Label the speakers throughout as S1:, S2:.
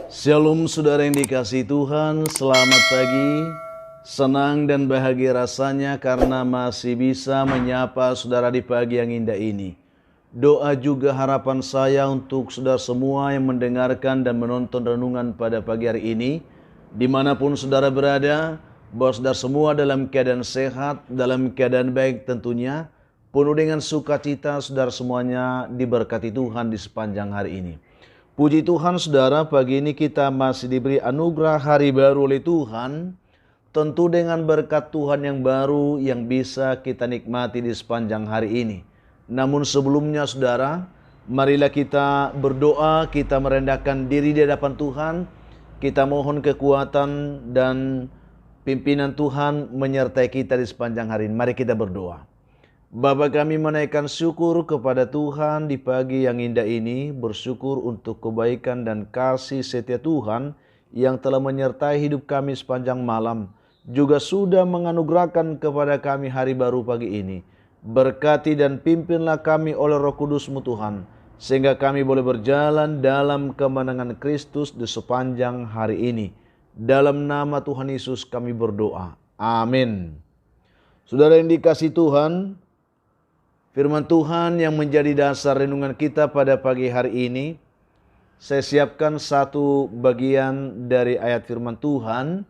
S1: Shalom saudara yang dikasihi Tuhan, selamat pagi. Senang dan bahagia rasanya karena masih bisa menyapa saudara di pagi yang indah ini. Doa juga harapan saya untuk saudara semua yang mendengarkan dan menonton renungan pada pagi hari ini, dimanapun saudara berada, bahwa saudara semua dalam keadaan sehat, dalam keadaan baik tentunya, penuh dengan sukacita saudara semuanya diberkati Tuhan di sepanjang hari ini. Puji Tuhan saudara, pagi ini kita masih diberi anugerah hari baru oleh Tuhan. Tentu dengan berkat Tuhan yang baru yang bisa kita nikmati di sepanjang hari ini. Namun sebelumnya saudara, marilah kita berdoa, kita merendahkan diri di hadapan Tuhan. Kita mohon kekuatan dan pimpinan Tuhan menyertai kita di sepanjang hari ini. Mari kita berdoa. Bapa, kami menaikkan syukur kepada Tuhan di pagi yang indah ini, bersyukur untuk kebaikan dan kasih setia Tuhan yang telah menyertai hidup kami sepanjang malam, juga sudah menganugerahkan kepada kami hari baru pagi ini. Berkati dan pimpinlah kami oleh Roh Kudus-Mu Tuhan, sehingga kami boleh berjalan dalam kemenangan Kristus di sepanjang hari ini. Dalam nama Tuhan Yesus kami berdoa. Amin. Saudara yang dikasihi Tuhan, firman Tuhan yang menjadi dasar renungan kita pada pagi hari ini, saya siapkan satu bagian dari ayat firman Tuhan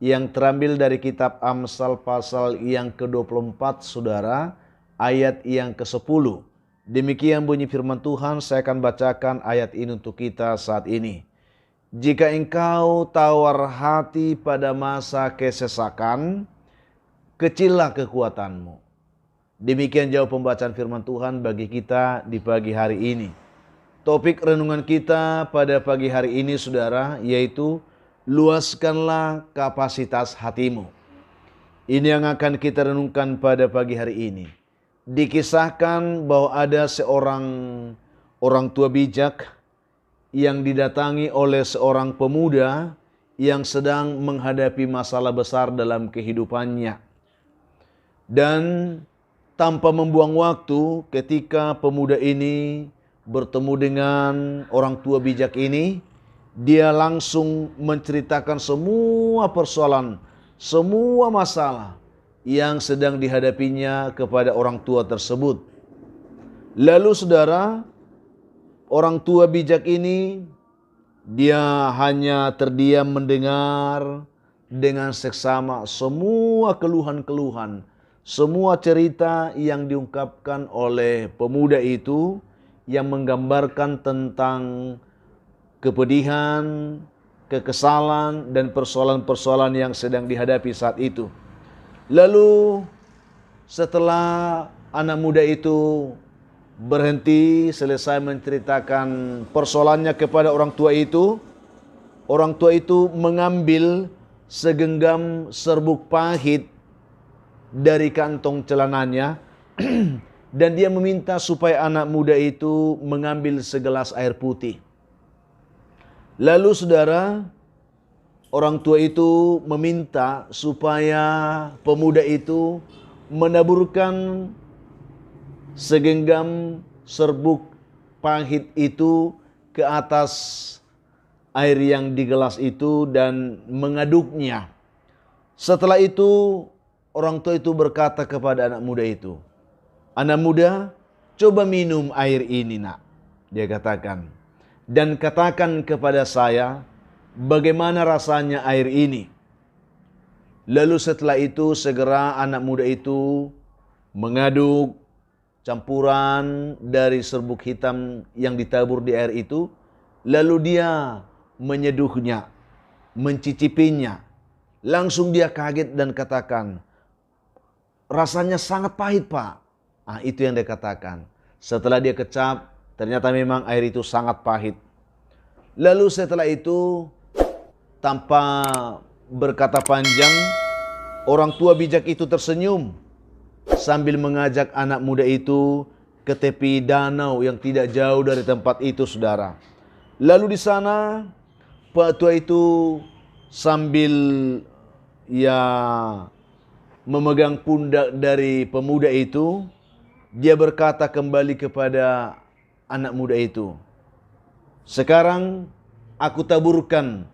S1: yang terambil dari kitab Amsal pasal yang ke-24 saudara, ayat yang ke-10. Demikian bunyi firman Tuhan, saya akan bacakan ayat ini untuk kita saat ini. Jika engkau tawar hati pada masa kesesakan, kecillah kekuatanmu. Demikian jauh pembacaan firman Tuhan bagi kita di pagi hari ini. Topik renungan kita pada pagi hari ini saudara, yaitu luaskanlah kapasitas hatimu. Ini yang akan kita renungkan pada pagi hari ini. Dikisahkan bahwa ada seorang orang tua bijak yang didatangi oleh seorang pemuda yang sedang menghadapi masalah besar dalam kehidupannya. Dan tanpa membuang waktu, ketika pemuda ini bertemu dengan orang tua bijak ini, dia langsung menceritakan semua persoalan, semua masalah yang sedang dihadapinya kepada orang tua tersebut. Lalu saudara, orang tua bijak ini, dia hanya terdiam mendengar dengan seksama semua keluhan-keluhan, semua cerita yang diungkapkan oleh pemuda itu yang menggambarkan tentang kepedihan, kekesalan, dan persoalan-persoalan yang sedang dihadapi saat itu. Lalu setelah anak muda itu berhenti selesai menceritakan persoalannya kepada orang tua itu mengambil segenggam serbuk pahit dari kantong celananya dan dia meminta supaya anak muda itu mengambil segelas air putih. Lalu saudara, orang tua itu meminta supaya pemuda itu menaburkan segenggam serbuk pahit itu ke atas air yang di gelas itu dan mengaduknya. Setelah itu orang tua itu berkata kepada anak muda itu, "Anak muda, coba minum air ini nak." Dia katakan, "Dan katakan kepada saya bagaimana rasanya air ini." Lalu setelah itu segera anak muda itu mengaduk campuran dari serbuk hitam yang ditabur di air itu. Lalu dia menyeduhnya, mencicipinya. Langsung dia kaget dan katakan, "Rasanya sangat pahit, Pak." Itu yang dia katakan. Setelah dia kecap, ternyata memang air itu sangat pahit. Lalu setelah itu, tanpa berkata panjang, orang tua bijak itu tersenyum sambil mengajak anak muda itu ke tepi danau yang tidak jauh dari tempat itu, saudara. Lalu di sana, Pak tua itu sambil memegang pundak dari pemuda itu, dia berkata kembali kepada anak muda itu, "Sekarang aku taburkan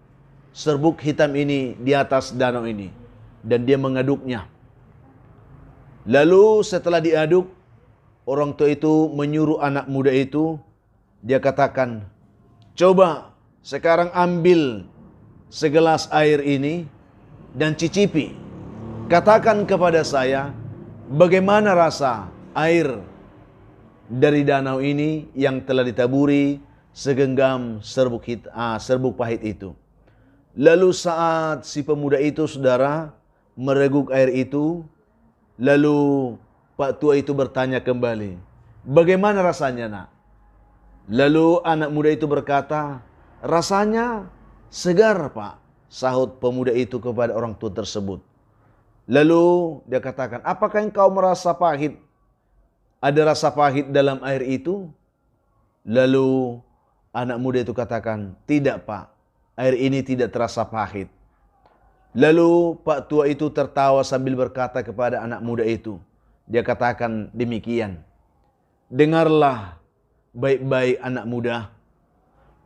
S1: serbuk hitam ini di atas danau ini. Dan dia mengaduknya. Lalu setelah diaduk, orang tua itu menyuruh anak muda itu, dia katakan, coba sekarang ambil segelas air ini dan cicipi. Katakan kepada saya, bagaimana rasa air dari danau ini yang telah ditaburi segenggam serbuk pahit itu. Lalu saat si pemuda itu, saudara, mereguk air itu, lalu Pak tua itu bertanya kembali, bagaimana rasanya, nak? Lalu anak muda itu berkata, rasanya segar, Pak, sahut pemuda itu kepada orang tua tersebut. Lalu dia katakan, apakah engkau merasa pahit? Ada rasa pahit dalam air itu? Lalu anak muda itu katakan, tidak, Pak, air ini tidak terasa pahit. Lalu Pak tua itu tertawa sambil berkata kepada anak muda itu. Dia katakan demikian, dengarlah baik-baik anak muda.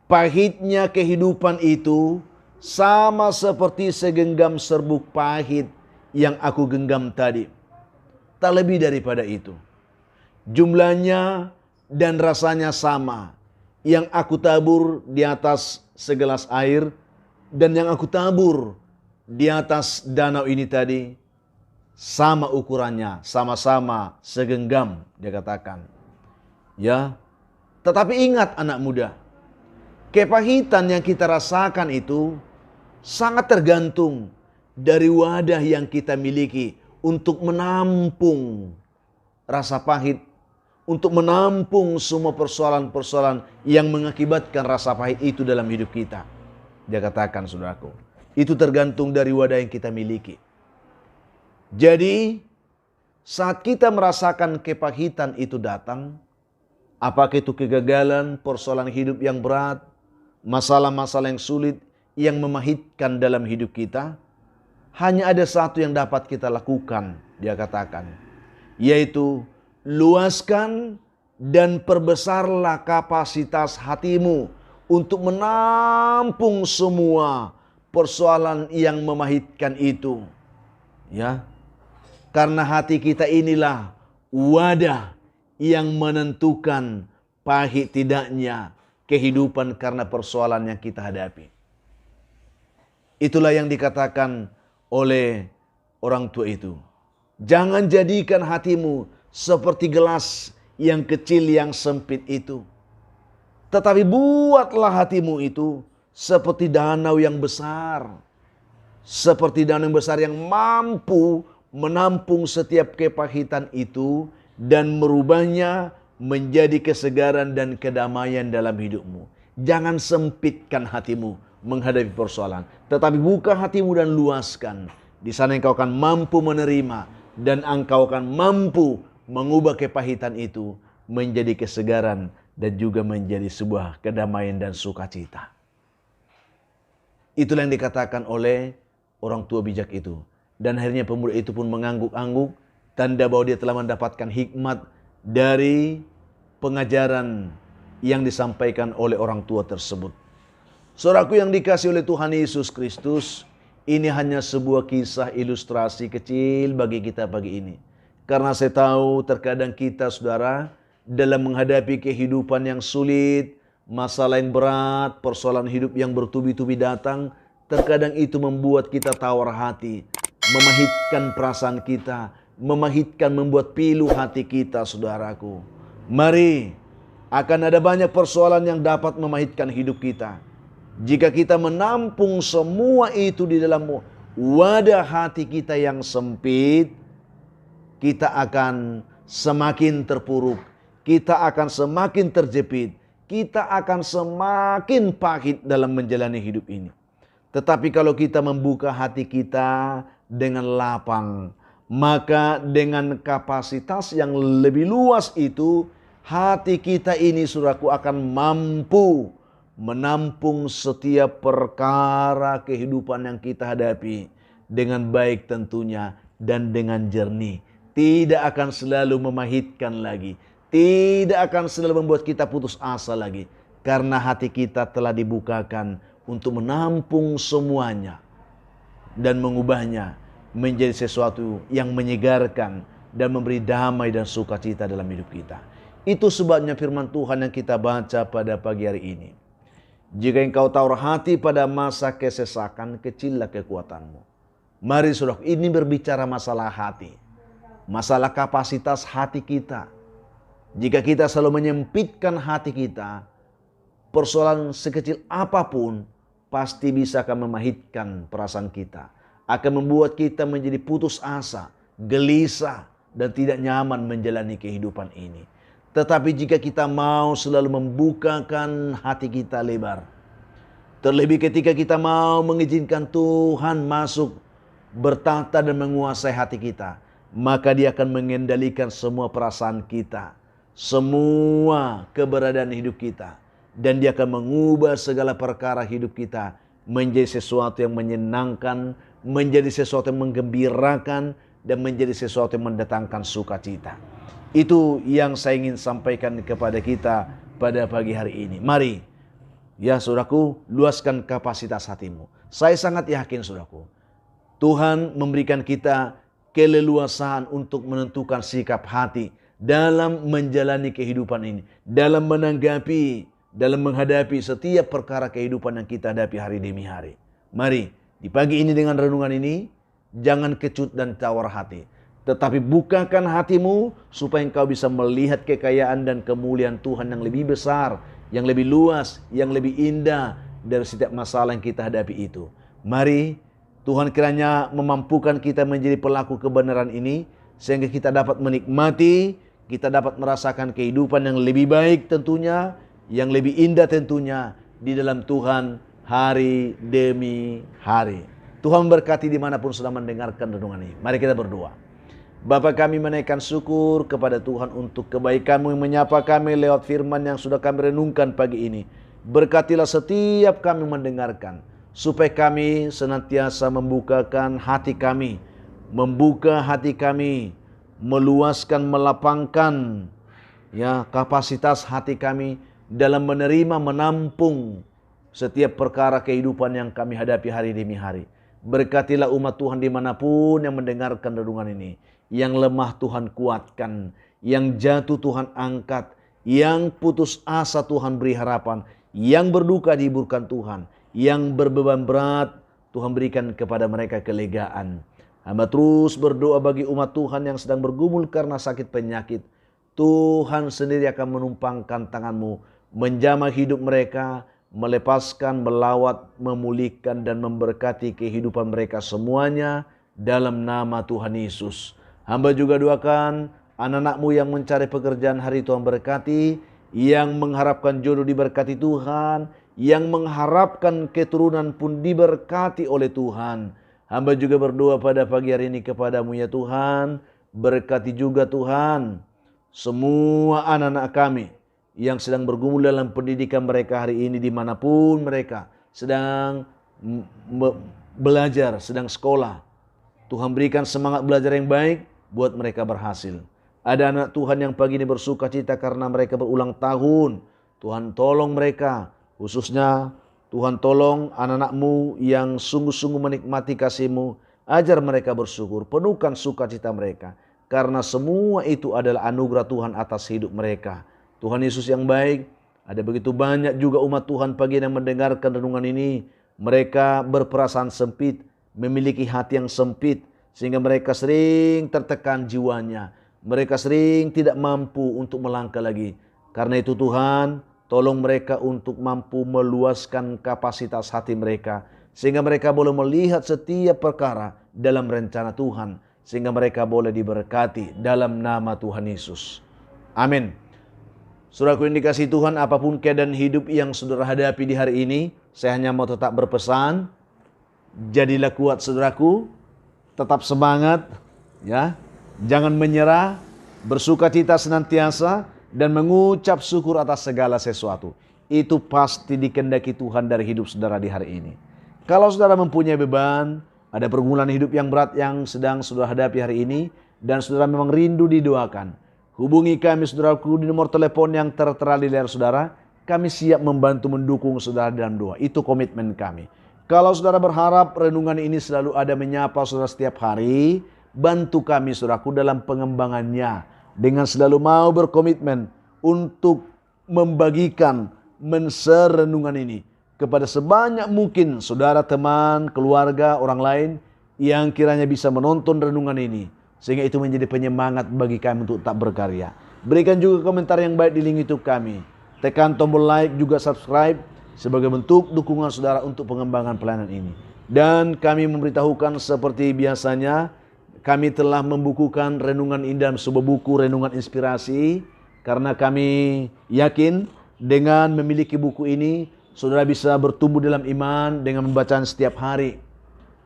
S1: Pahitnya kehidupan itu sama seperti segenggam serbuk pahit yang aku genggam tadi. Tak lebih daripada itu. Jumlahnya dan rasanya sama. Yang aku tabur di atas segelas air dan yang aku tabur di atas danau ini tadi sama ukurannya, sama-sama segenggam, dia katakan. Ya, tetapi ingat anak muda, kepahitan yang kita rasakan itu sangat tergantung dari wadah yang kita miliki untuk menampung rasa pahit, untuk menampung semua persoalan-persoalan yang mengakibatkan rasa pahit itu dalam hidup kita. Dia katakan, saudaraku, itu tergantung dari wadah yang kita miliki. Jadi, saat kita merasakan kepahitan itu datang, apakah itu kegagalan, persoalan hidup yang berat, masalah-masalah yang sulit, yang memahitkan dalam hidup kita, hanya ada satu yang dapat kita lakukan, dia katakan, yaitu luaskan dan perbesarlah kapasitas hatimu untuk menampung semua persoalan yang memahitkan itu. Ya, karena hati kita inilah wadah yang menentukan pahit tidaknya kehidupan karena persoalan yang kita hadapi. Itulah yang dikatakan oleh orang tua itu. Jangan jadikan hatimu seperti gelas yang kecil yang sempit itu. Tetapi buatlah hatimu itu seperti danau yang besar. Seperti danau yang besar yang mampu menampung setiap kepahitan itu dan merubahnya menjadi kesegaran dan kedamaian dalam hidupmu. Jangan sempitkan hatimu menghadapi persoalan, tetapi buka hatimu dan luaskan. Di sana engkau akan mampu menerima dan engkau akan mampu mengubah kepahitan itu menjadi kesegaran dan juga menjadi sebuah kedamaian dan sukacita. Itulah yang dikatakan oleh orang tua bijak itu. Dan akhirnya pemuda itu pun mengangguk-angguk, tanda bahwa dia telah mendapatkan hikmat dari pengajaran yang disampaikan oleh orang tua tersebut. Saudaraku yang dikasihi oleh Tuhan Yesus Kristus, ini hanya sebuah kisah ilustrasi kecil bagi kita pagi ini. Karena saya tahu terkadang kita, saudara, dalam menghadapi kehidupan yang sulit, masalah yang berat, persoalan hidup yang bertubi-tubi datang, terkadang itu membuat kita tawar hati, memahitkan perasaan kita, membuat pilu hati kita, saudaraku. Mari, akan ada banyak persoalan yang dapat memahitkan hidup kita. Jika kita menampung semua itu di dalam wadah hati kita yang sempit, kita akan semakin terpuruk, kita akan semakin terjepit, kita akan semakin pahit dalam menjalani hidup ini. Tetapi kalau kita membuka hati kita dengan lapang, maka dengan kapasitas yang lebih luas itu, hati kita ini, saudaraku, akan mampu menampung setiap perkara kehidupan yang kita hadapi dengan baik tentunya dan dengan jernih. Tidak akan selalu memahitkan lagi, tidak akan selalu membuat kita putus asa lagi, karena hati kita telah dibukakan untuk menampung semuanya dan mengubahnya menjadi sesuatu yang menyegarkan dan memberi damai dan sukacita dalam hidup kita. Itu sebabnya firman Tuhan yang kita baca pada pagi hari ini. Jika engkau tawar hati pada masa kesesakan, kecillah kekuatanmu. Mari saudara, ini berbicara masalah hati. Masalah kapasitas hati kita. Jika kita selalu menyempitkan hati kita, persoalan sekecil apapun pasti bisa akan memahitkan perasaan kita. Akan membuat kita menjadi putus asa, gelisah, dan tidak nyaman menjalani kehidupan ini. Tetapi jika kita mau selalu membukakan hati kita lebar, terlebih ketika kita mau mengizinkan Tuhan masuk, bertata dan menguasai hati kita, maka Dia akan mengendalikan semua perasaan kita, semua keberadaan hidup kita. Dan Dia akan mengubah segala perkara hidup kita menjadi sesuatu yang menyenangkan, menjadi sesuatu yang menggembirakan, dan menjadi sesuatu yang mendatangkan sukacita. Itu yang saya ingin sampaikan kepada kita pada pagi hari ini. Mari, ya saudaraku, luaskan kapasitas hatimu. Saya sangat yakin saudaraku, Tuhan memberikan kita keleluasaan untuk menentukan sikap hati dalam menjalani kehidupan ini, dalam menghadapi setiap perkara kehidupan yang kita hadapi hari demi hari. Mari, di pagi ini dengan renungan ini, jangan kecut dan tawar hati, tetapi bukakan hatimu supaya engkau bisa melihat kekayaan dan kemuliaan Tuhan yang lebih besar, yang lebih luas, yang lebih indah dari setiap masalah yang kita hadapi itu. Mari Tuhan kiranya memampukan kita menjadi pelaku kebenaran ini, sehingga kita dapat menikmati, kita dapat merasakan kehidupan yang lebih baik tentunya, yang lebih indah tentunya di dalam Tuhan hari demi hari. Tuhan berkati dimanapun sudah mendengarkan renungan ini. Mari kita berdoa. Bapa, kami menaikkan syukur kepada Tuhan untuk kebaikan-Mu yang menyapa kami lewat firman yang sudah kami renungkan pagi ini. Berkatilah setiap kami mendengarkan, supaya kami senantiasa membukakan hati kami, meluaskan, melapangkan ya kapasitas hati kami dalam menerima, menampung setiap perkara kehidupan yang kami hadapi hari demi hari. Berkatilah umat Tuhan dimanapun yang mendengarkan renungan ini. Yang lemah Tuhan kuatkan, yang jatuh Tuhan angkat, yang putus asa Tuhan beri harapan, yang berduka dihiburkan Tuhan, yang berbeban berat Tuhan berikan kepada mereka kelegaan. Hamba terus berdoa bagi umat Tuhan yang sedang bergumul karena sakit penyakit. Tuhan sendiri akan menumpangkan tangan-Mu, menjamah hidup mereka, melepaskan, melawat, memulihkan, dan memberkati kehidupan mereka semuanya dalam nama Tuhan Yesus. Hamba juga doakan anak-anak-Mu yang mencari pekerjaan hari Tuhan berkati, yang mengharapkan jodoh diberkati Tuhan, yang mengharapkan keturunan pun diberkati oleh Tuhan. Hamba juga berdoa pada pagi hari ini kepada-Mu ya Tuhan, berkati juga Tuhan semua anak-anak kami yang sedang bergumul dalam pendidikan mereka hari ini dimanapun mereka sedang belajar, sedang sekolah. Tuhan berikan semangat belajar yang baik buat mereka berhasil. Ada anak Tuhan yang pagi ini bersuka cita karena mereka berulang tahun. Tuhan tolong mereka, khususnya Tuhan tolong anak-anak-Mu yang sungguh-sungguh menikmati kasih-Mu. Ajar mereka bersyukur, penuhkan sukacita mereka, karena semua itu adalah anugerah Tuhan atas hidup mereka. Tuhan Yesus yang baik, ada begitu banyak juga umat Tuhan pagi yang mendengarkan renungan ini. Mereka berperasaan sempit, memiliki hati yang sempit, sehingga mereka sering tertekan jiwanya. Mereka sering tidak mampu untuk melangkah lagi. Karena itu Tuhan, tolong mereka untuk mampu meluaskan kapasitas hati mereka, sehingga mereka boleh melihat setiap perkara dalam rencana Tuhan, sehingga mereka boleh diberkati dalam nama Tuhan Yesus. Amin. Saudaraku yang dikasihi Tuhan, apapun keadaan hidup yang saudara hadapi di hari ini, saya hanya mau tetap berpesan, jadilah kuat saudaraku, tetap semangat, ya, jangan menyerah, bersukacita senantiasa, dan mengucap syukur atas segala sesuatu. Itu pasti dikehendaki Tuhan dari hidup saudara di hari ini. Kalau saudara mempunyai beban, ada pergumulan hidup yang berat yang sedang saudara hadapi hari ini, dan saudara memang rindu didoakan, hubungi kami saudaraku di nomor telepon yang tertera di layar saudara. kami siap membantu mendukung saudara dalam doa. Itu komitmen kami. Kalau saudara berharap renungan ini selalu ada menyapa saudara setiap hari, bantu kami saudaraku dalam pengembangannya. Dengan selalu mau berkomitmen untuk membagikan, men-share renungan ini kepada sebanyak mungkin saudara, teman, keluarga, orang lain yang kiranya bisa menonton renungan ini. Sehingga itu menjadi penyemangat bagi kami untuk tak berkarya. Berikan juga komentar yang baik di link YouTube kami. Tekan tombol like juga subscribe sebagai bentuk dukungan saudara untuk pengembangan pelayanan ini. Dan kami memberitahukan seperti biasanya, kami telah membukukan renungan ini dalam sebuah buku renungan inspirasi. Karena kami yakin dengan memiliki buku ini, saudara bisa bertumbuh dalam iman dengan membacanya setiap hari.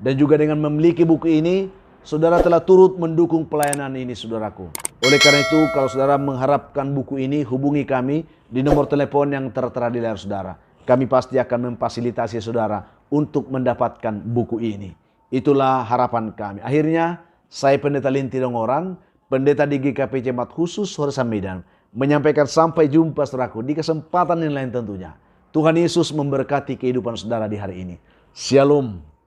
S1: Dan juga dengan memiliki buku ini, saudara telah turut mendukung pelayanan ini, saudaraku. Oleh karena itu, kalau saudara mengharapkan buku ini, hubungi kami di nomor telepon yang tertera di layar saudara. Kami pasti akan memfasilitasi saudara untuk mendapatkan buku ini. Itulah harapan kami. Akhirnya, saya Pendeta Linti Dongoran, Pendeta di GKP Jemaat Khusus Horesa Medan, menyampaikan sampai jumpa saudaraku di kesempatan yang lain tentunya. Tuhan Yesus memberkati kehidupan saudara di hari ini. Shalom.